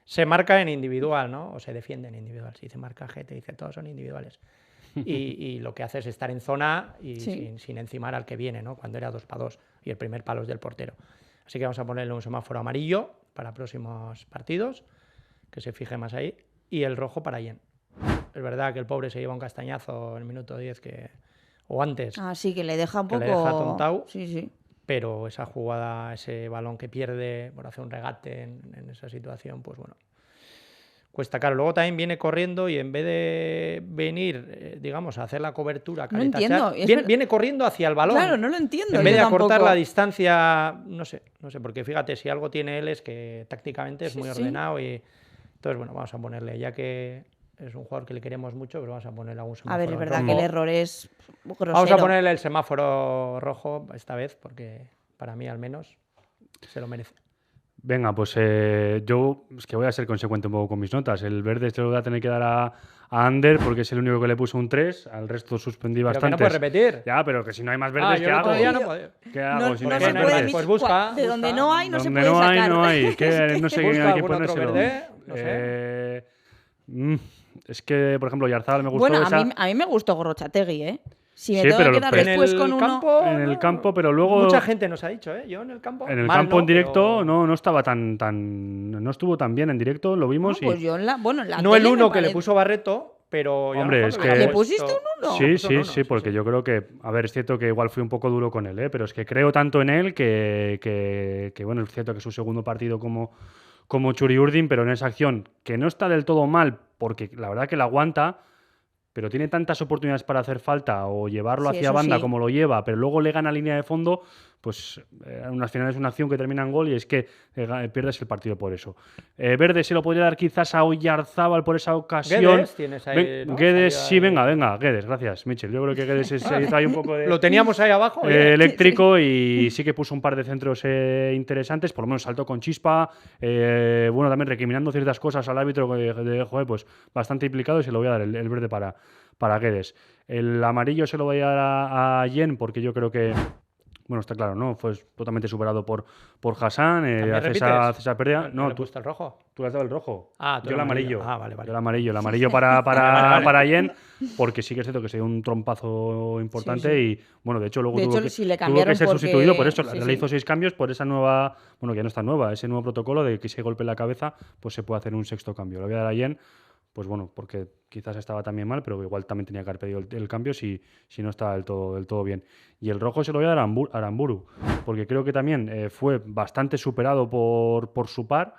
se marca en individual, ¿no? O se defiende en individual. Si dice marcaje, te dice todos son individuales. Y lo que hace es estar en zona y sin encimar al que viene, ¿no? Cuando era 2-2 y el primer palo es del portero. Así que vamos a ponerle un semáforo amarillo para próximos partidos, que se fije más ahí, y el rojo para Yen. Es verdad que el pobre se lleva un castañazo en el minuto 10 o antes. Ah, sí, que le deja un que poco... le deja tontao. Sí. Pero esa jugada, ese balón que pierde por hacer un regate en esa situación, pues bueno, cuesta caro. Luego también viene corriendo y en vez de venir, digamos, a hacer la cobertura, No entiendo. Viene corriendo hacia el balón. Claro, no lo entiendo. En vez de yo acortar tampoco. la distancia, no sé, porque fíjate, si algo tiene él es que tácticamente es muy ordenado y entonces, bueno, vamos a ponerle, ya que es un jugador que le queremos mucho, pero vamos a ponerle algún semáforo A ver, es verdad rojo. que el error es grosero. Vamos a ponerle el semáforo rojo esta vez, porque para mí al menos se lo merece. Venga, pues yo es que voy a ser consecuente un poco con mis notas. El verde se lo voy a tener que dar a Ander porque es el único que le puso un 3, al resto suspendí Pero que bastante. no puedes repetir. Ya, pero que si no hay más verdes, yo ¿qué el otro hago? día no podía. ¿Qué hago No, si no no hay se más puede, verdes? Pues busca. de donde no hay, no se Donde puede no hay, sacar. no hay. Que no sé Busca quién hay que algún otro ponérselo. verde, no sé. Es que, por ejemplo, Yarzabal me gustó Bueno, esa... a mí me gustó Gorrochategui, ¿eh? Si me Sí, tengo pero que quedar pero- después en el con uno... campo, en el campo, pero luego... Mucha gente nos ha dicho, ¿eh? Yo en el campo. En el mal campo no, en directo pero- no estaba no estuvo tan bien en directo, lo No, vimos pues y... yo en la No el tele me uno que le parece- puso Barreto, pero... yo a lo Hombre, mejor es le hubiera que- ¿Le puesto- pusiste un uno? Sí, puso un uno, sí, porque yo creo que, a ver, es cierto que igual fui un poco duro con él, pero es que creo tanto en él que bueno, es cierto que es su segundo partido como Churi Urdin, pero en esa acción que no está del todo mal, porque la verdad que la aguanta, pero tiene tantas oportunidades para hacer falta o llevarlo Sí, hacia eso banda sí. como lo lleva, pero luego le gana línea de fondo, pues al final es una acción que termina en gol y es que pierdes el partido por eso. Verde se lo podría dar quizás a Oyarzábal por esa ocasión. Guedes tienes ahí, ¿no? Guedes, Salió sí, ahí. venga, Guedes, gracias, Michel. Yo creo que Guedes trae un poco de... Lo teníamos ahí abajo. oye. eléctrico y sí que puso un par de centros interesantes, por lo menos saltó con chispa, bueno, también recriminando ciertas cosas al árbitro joder, pues bastante implicado y se lo voy a dar el verde para Guedes. El amarillo se lo voy a dar a Yen porque yo creo que, bueno, está claro, ¿no? Fue totalmente superado por Hassan, ¿También hace esa repites? pérdida. ¿No No, le he tú puesto el rojo? has dado el rojo. Ah, tú yo el amarillo. Ah, vale. Yo el amarillo para Yen, porque sí que es cierto que se dio un trompazo importante Sí, y, bueno, de hecho luego De tuvo, hecho, que, si le tuvo cambiaron que ser porque- sustituido por eso. sí, Realizó sí. 6 cambios por esa nueva, bueno, que ya no está nueva, ese nuevo protocolo de que si hay golpe en la cabeza, pues se puede hacer un sexto cambio. Lo voy a dar a Yen, pues bueno, porque quizás estaba también mal, pero igual también tenía que haber pedido el cambio si no estaba del todo bien. Y el rojo se lo voy a dar a Aramburu, porque creo que también fue bastante superado por su par,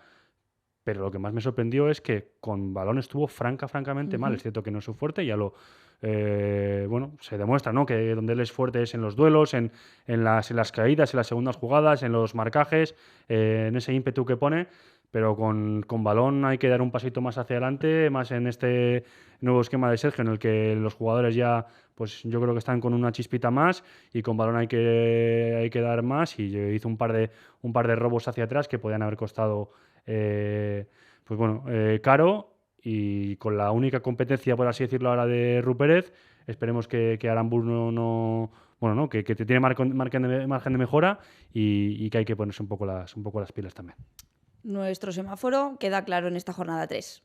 pero lo que más me sorprendió es que con balón estuvo francamente mal. Es cierto que no es su fuerte, ya lo... bueno, se demuestra, ¿no? Que donde él es fuerte es en los duelos, en las caídas, en las segundas jugadas, en los marcajes, en ese ímpetu que pone, pero con balón hay que dar un pasito más hacia adelante, más en este nuevo esquema de Sergio, en el que los jugadores ya, pues yo creo que están con una chispita más, y con balón hay que dar más, y hizo un par de robos hacia atrás que podían haber costado pues bueno, caro, y con la única competencia, por así decirlo, ahora de Rupérez, esperemos que Aramburu bueno, ¿no? Que tiene margen de mejora, y que hay que ponerse un poco las pilas también. Nuestro semáforo queda claro en esta jornada 3.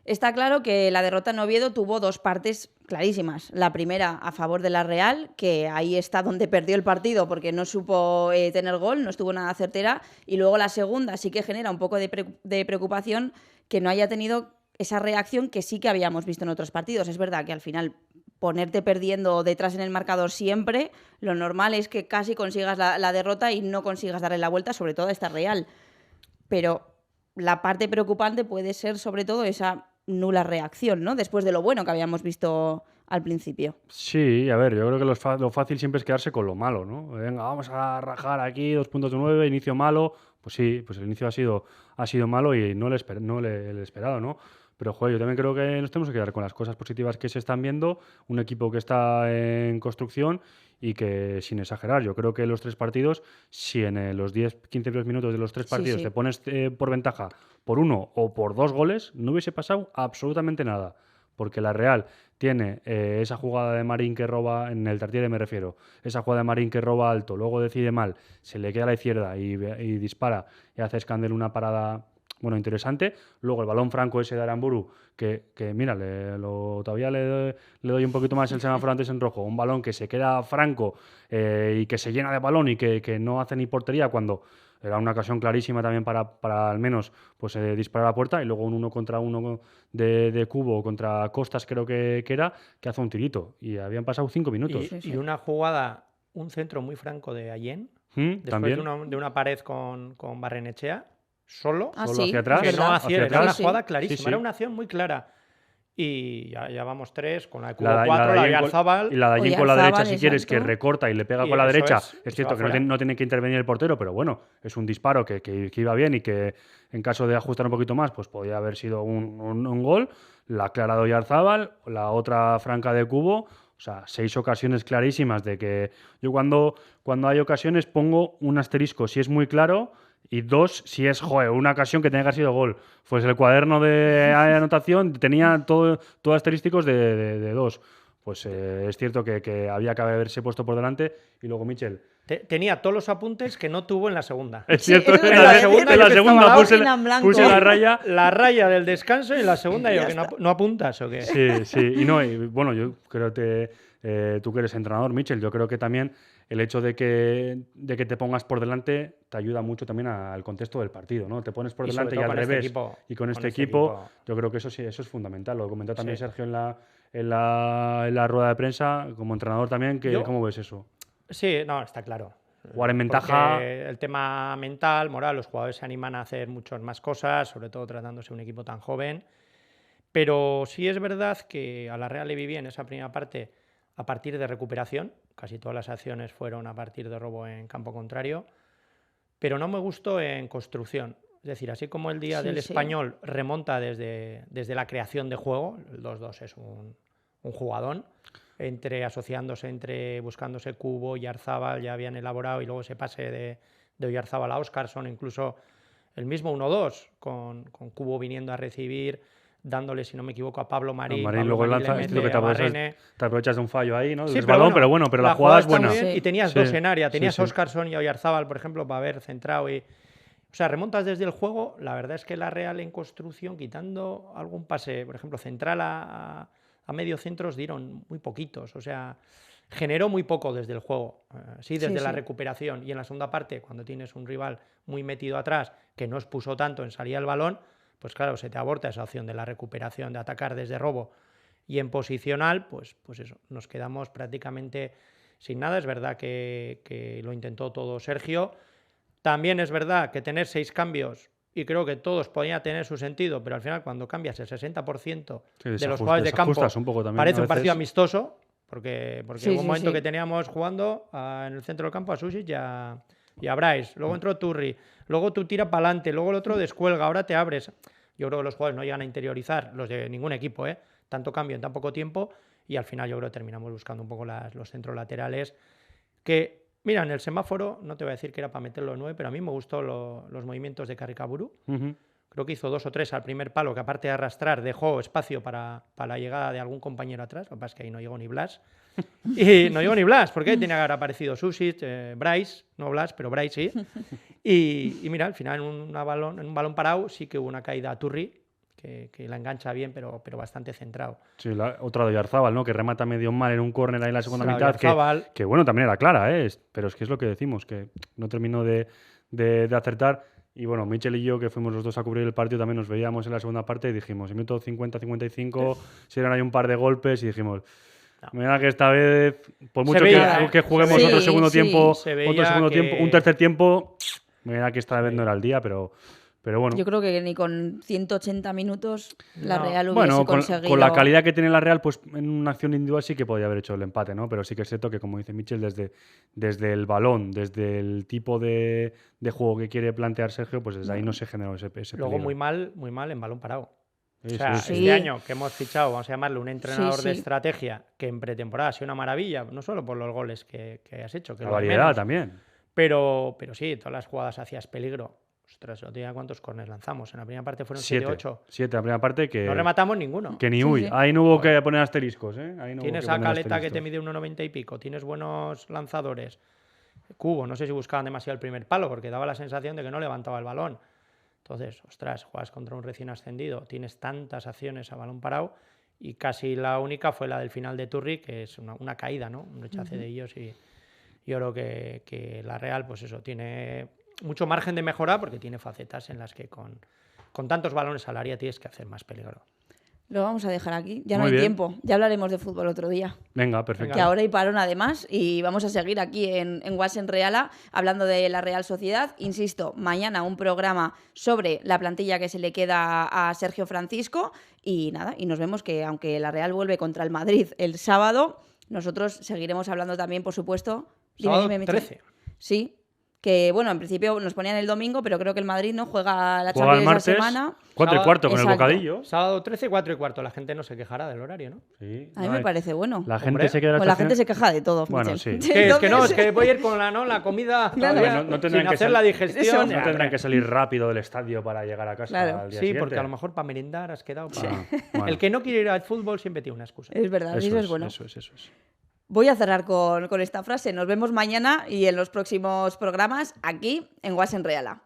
Está claro que la derrota en Oviedo tuvo dos partes clarísimas. La primera a favor de la Real, que ahí está donde perdió el partido porque no supo tener gol, no estuvo nada certera. Y luego la segunda sí que genera un poco de preocupación que no haya tenido esa reacción que sí que habíamos visto en otros partidos. Es verdad que al final ponerte perdiendo detrás en el marcador siempre, lo normal es que casi consigas la derrota y no consigas darle la vuelta, sobre todo a esta Real. Pero la parte preocupante puede ser sobre todo esa nula reacción, ¿no? Después de lo bueno que habíamos visto al principio. Sí, a ver, yo creo que lo fácil siempre es quedarse con lo malo, ¿no? Venga, vamos a rajar aquí 2 puntos de 9, inicio malo. Pues sí, pues el inicio ha sido malo y no el esperado, ¿no? Pero, joder, yo también creo que nos tenemos que quedar con las cosas positivas que se están viendo. Un equipo que está en construcción y que, sin exagerar, yo creo que los 3 partidos, si en los 10-15 minutos de los 3 partidos te pones por ventaja por 1 o por 2 goles, no hubiese pasado absolutamente nada. Porque la Real tiene esa jugada de Marín que roba, en el Tartiere me refiero, esa jugada de Marín que roba alto, luego decide mal, se le queda a la izquierda y dispara y hace Scandell una parada, bueno, interesante. Luego el balón franco ese de Aramburu, que mira, todavía le doy un poquito más el semáforo antes en rojo. Un balón que se queda franco y que se llena de balón y que no hace ni portería, cuando era una ocasión clarísima también para al menos pues, disparar a la puerta. Y luego un 1 contra 1 de Cubo contra Costas, creo que era, que hace un tirito. Y habían pasado 5 minutos. Y una jugada, un centro muy franco de Allen, después también. de una pared con Barrenechea, solo hacia atrás. Que no hacía, era una jugada Sí, clarísima, sí. era una acción muy clara. Y ya vamos 3, con la de Cubo La 4, la de Allen Oyarzabal. y la de Allen con la Oyarzabal, derecha, si quieres, que exacto. recorta y le pega Y con la eso derecha. es Es cierto va que fuera. no tiene que intervenir el portero, pero bueno, es un disparo que iba bien y que en caso de ajustar un poquito más, pues podía haber sido un gol. La clara de Oyarzabal, la otra franca de Cubo. O sea, 6 ocasiones clarísimas de que... Yo cuando hay ocasiones pongo un asterisco si es muy claro, y 2 si es, una ocasión que tenía que haber sido gol. Pues el cuaderno de anotación tenía todo asterísticos de 2. Pues es cierto que había que haberse puesto por delante. Y luego Michel. Tenía todos los apuntes que no tuvo en la segunda. Es cierto, eso en es la verdad. segunda, En la segunda puse página en blanco. puse la raya. La raya del descanso y en la segunda Ya yo, que está. no apuntas o qué. Sí. Y bueno, yo creo que tú que eres entrenador, Michel, yo creo que también el hecho de que te pongas por delante te ayuda mucho también al contexto del partido, ¿no? Te pones por Y sobre delante y todo al con este revés. equipo, Y con este equipo, yo creo que eso es fundamental. Lo comentó también Sí. Sergio en la rueda de prensa, como entrenador también, ¿cómo ves eso? Sí, no, está claro. Jugar en ventaja. Porque el tema mental, moral, los jugadores se animan a hacer muchas más cosas, sobre todo tratándose de un equipo tan joven. Pero sí es verdad que a la Real le vi bien esa primera parte a partir de recuperación. Casi todas las acciones fueron a partir de robo en campo contrario. Pero no me gustó en construcción. Es decir, así como el día del Español remonta desde la creación de juego, el 2-2 es un jugadón, asociándose, buscándose Cubo y Oyarzabal, ya habían elaborado, y luego ese pase de Oyarzabal a Óscarson, incluso el mismo 1-2, con Cubo viniendo a recibir, dándole, si no me equivoco, a Pablo Marín. Marín Pablo luego Marín lanza, le es mete lo que a Barrene. te aprovechas de un fallo ahí, ¿no? Sí, Pero bueno, la jugada es está muy buena. bien. Sí. Y tenías Sí. dos en área, tenías Sí. a Óscarson y a Oyarzabal, por ejemplo, para haber centrado. O sea, remontas desde el juego. La verdad es que la Real en construcción, quitando algún pase, por ejemplo, central a medio centros, dieron muy poquitos. O sea, generó muy poco desde el juego. Sí, desde la recuperación. Y en la segunda parte, cuando tienes un rival muy metido atrás, que no expuso tanto en salir al balón, pues claro, se te aborta esa opción de la recuperación, de atacar desde robo. Y en posicional, pues eso, nos quedamos prácticamente sin nada. Es verdad que lo intentó todo Sergio. También es verdad que tener 6 cambios, y creo que todos podían tener su sentido, pero al final cuando cambias el 60% de los jugadores de campo, un poco también, parece a un partido veces. amistoso, porque Sí, hubo un sí, momento sí. que teníamos jugando en el centro del campo a Susic y a Bryce, luego entró Turri, luego tú tiras para adelante, luego el otro descuelga, ahora te abres. Yo creo que los jugadores no llegan a interiorizar, los de ningún equipo, tanto cambio en tan poco tiempo, y al final yo creo que terminamos buscando un poco los centros laterales que... Mira, en el semáforo, no te voy a decir que era para meterlo de 9, pero a mí me gustó los movimientos de Carricaburu. Ujú. Creo que hizo 2 o 3 al primer palo, que aparte de arrastrar, dejó espacio para la llegada de algún compañero atrás. Lo que pasa es que ahí no llegó ni Blas. Y no llegó ni Blas, porque ahí tenía que haber aparecido Susic, Bryce, no Blas, pero Bryce sí. Y mira, al final en un balón parado sí que hubo una caída a Turri, que la engancha bien, pero bastante centrado. Sí, otra de Oyarzábal, ¿no? Que remata medio mal en un córner ahí en la segunda Claro, mitad. Oyarzábal. Que bueno, también era clara, pero es que es lo que decimos, que no terminó de acertar. Y bueno, Michel y yo, que fuimos los dos a cubrir el partido, también nos veíamos en la segunda parte y dijimos, en minuto 50-55, se dieron ahí un par de golpes y dijimos... Mira que esta vez, por mucho veía, que juguemos sí, otro segundo sí. tiempo, Se veía un tercer tiempo, mira que esta vez no era el día, pero bueno. Yo creo que ni con 180 minutos la No. Real hubiese Bueno, conseguido... con la calidad que tiene la Real, pues en una acción individual sí que podía haber hecho el empate, ¿no? Pero sí que es cierto que, como dice Michel, desde el balón, desde el tipo de juego que quiere plantear Sergio, pues desde ahí no se generó ese Luego peligro. muy mal en balón parado. Sí, O sea, sí, sí. este año que hemos fichado, vamos a llamarle un entrenador Sí, de sí. estrategia, que en pretemporada ha sido una maravilla, no solo por los goles que has hecho, que La lo hay variedad menos, también. pero sí, todas las jugadas hacías peligro. Ostras, no tenía cuántos corners lanzamos. En la primera parte fueron 7-8. 7 la primera parte que... No rematamos ninguno. Que ni Sí, uy. sí. Ahí no hubo que poner asteriscos, ¿eh? Ahí no hubo Tienes que a poner Caleta que te asteriscos. mide 1,90 y pico, tienes buenos lanzadores. Cubo, no sé si buscaban demasiado el primer palo porque daba la sensación de que no levantaba el balón. Entonces, ostras, juegas contra un recién ascendido, tienes tantas acciones a balón parado y casi la única fue la del final de Turri, que es una caída, ¿no? Un rechace de ellos y yo creo que la Real, pues eso, tiene mucho margen de mejora porque tiene facetas en las que con tantos balones al área tienes que hacer más peligro. Lo vamos a dejar aquí. Ya no Muy hay bien. tiempo. Ya hablaremos de fútbol otro día. Venga, perfecto. Que ahora hay parón además y vamos a seguir aquí en Guasen Reala hablando de la Real Sociedad. Insisto, mañana un programa sobre la plantilla que se le queda a Sergio Francisco y nada, y nos vemos que aunque la Real vuelve contra el Madrid el sábado, nosotros seguiremos hablando también, por supuesto. Sábado Michel. 13. Sí, que bueno, en principio nos ponían el domingo, pero creo que el Madrid no juega la Juega el Champions martes, esa semana. 4 y Sábado- cuarto con el Exacto. bocadillo. Sábado 13, 4 y cuarto. La gente no se quejará del horario, ¿no? Sí, A mí no me hay- parece bueno. La gente Hombre, se queda Pues la gente se queja de todo. Bueno, Michel. sí. Que es que no, es Entonces- que voy a ir con la comida Claro. todavía, No tendrán sin que hacer sal- la digestión. Eso. No tendrán que salir rápido del estadio para llegar a casa Claro. al día Sí, siguiente. porque a lo mejor para merendar has quedado para... Bueno, El que no quiere ir al fútbol siempre tiene una excusa. Es verdad, eso es bueno. Eso es. Voy a cerrar con esta frase. Nos vemos mañana y en los próximos programas aquí en Guasen Reala.